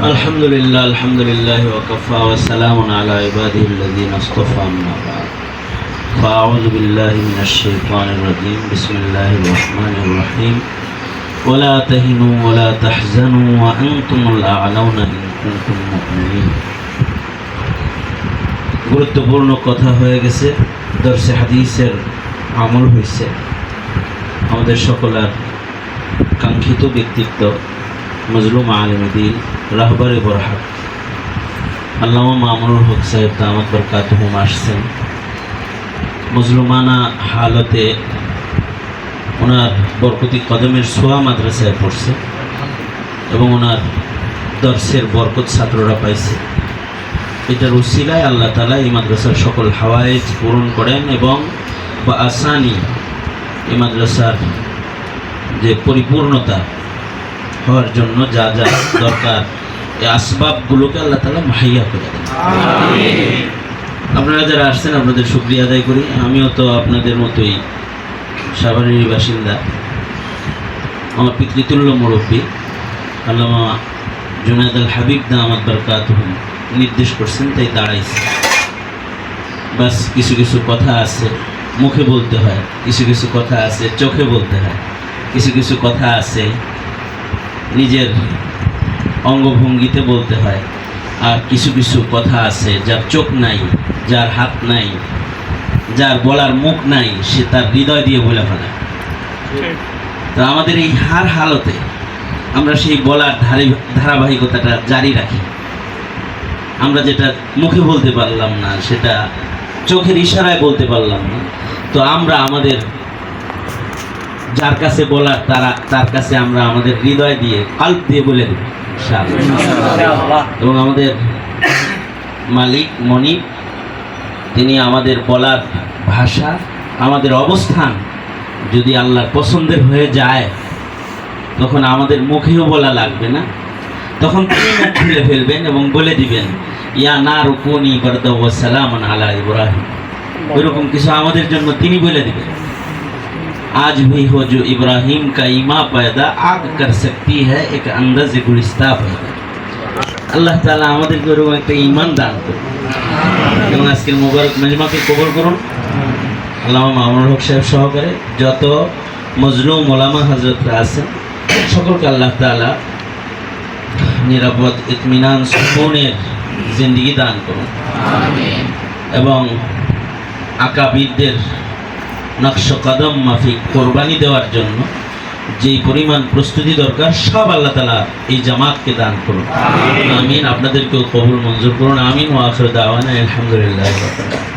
আলহামদুলিল্লাহ আলহামদুলিল্লাহ ওয়া কাফা ওয়া সালামুন আলা ইবাদিহিল্লাযীনা ইসতাফা আম্মা বা'দ ফাআউযু বিল্লাহি মিনাশ শাইতানির রাজীম বিসমিল্লাহির রহমানির রহিম ওয়া লা তাহিনু ওয়া লা তাহজানু ওয়া আনতুমুল আ'লাউনা ইন কুনতুম মুমিনিন। গুরুত্বপূর্ণ কথা হয়ে গেছে, দর্শে হাদিসের আমল হয়েছে। আমাদের সকলের কাঙ্ক্ষিত ব্যক্তিত্ব মজলুম আলিম দ্বীন রাহবারে বরহাট আল্লামা মামুনুল হক সাহেব দামাত বরকাতুহুম আসছেন। মজলুমানা হালতে ওনার বরকতি কদমের সোয়া মাদ্রাসায় পড়ছে এবং ওনার দর্শের বরকত ছাত্ররা পাইছে। এটার উসিলায় আল্লাহ তাআলা এই মাদ্রাসার সকল হাওয়ায়েজ পূরণ করেন এবং বা আসানি এই মাদ্রাসার যে পরিপূর্ণতা হওয়ার জন্য যা যা দরকার এই আসবাবগুলোকে আল্লাহ তাআলা মুহাইয়া করে দেন। আপনারা যারা আসছেন আপনাদের শুকরিয়া আদায় করি। আমিও তো আপনাদের মতোই সাভারের বাসিন্দা। আমার পিতৃতুল্য মুরব্বী আল্লামা জুনায়েদ আল হাবিব দামাত বরকাতুহুম নির্দেশ করছেন, তাই দাঁড়াইছে। বাস কিছু কিছু কথা আছে মুখে বলতে হয়, কিছু কিছু কথা আছে চোখে বলতে হয়, কিছু কিছু কথা আছে নিজের অঙ্গভঙ্গিতে বলতে হয়, আর কিছু কিছু কথা আছে যার চোখ নাই, যার হাত নাই, যার বলার মুখ নাই, সে তার হৃদয় দিয়ে বলে ফেলে। তো আমাদের এই হালতে আমরা সেই বলার ধারাবাহিকতাটা জারি রাখি। আমরা যেটা মুখে বলতে পারলাম না সেটা চোখের ইশারায় বলতে পারলাম না, তো আমরা আমাদের যার কাছে বলার তার কাছে আমরা আমাদের হৃদয় দিয়ে কাল্প দিয়ে বলে দেব এবং আমাদের মালিক মনিব তিনি আমাদের বলার ভাষা, আমাদের অবস্থান যদি আল্লাহর পছন্দের হয়ে যায় তখন আমাদের মুখেও বলা লাগবে না, তখন তিনি মুখ খুলে ফেলবেন এবং বলে দিবেন ইয়া নারু কুনি বারদাও ওয়া সালামান আলা ইব্রাহিম। ওইরকম কিছু আমাদের জন্য তিনি বলে দিবেন। आज भी हो जो इब्राहिम का ईमा पैदा आग कर सकती है एक अंदाज गुलिस्ता पैदा। আল্লাহ তাআলা আমাদেরকে এরকম একটা ঈমান দান করুন এবং আজকের মুবারক মেজমাকে কবুল করুন। আল্লামা মামুনুল হক সাহেব সহকারে যত মজলুম ওলামা হযরতরা আছেন সকলকে আল্লাহ তাআলা নিরাপদ ইতমিনান সুকুনের জিন্দেগি দান করুন এবং আকাবিরদের নকশ কদম মাফিক কোরবানি দেওয়ার জন্য যেই পরিমাণ প্রস্তুতি দরকার সব আল্লাহ তাআলা এই জামাতকে দান করুন। আমিন। আপনাদেরকেও কবুল মঞ্জুর করুন। আমিন। ওয়া আখিরু দাওয়ানা আলহামদুলিল্লাহি রাব্বিল আলামিন।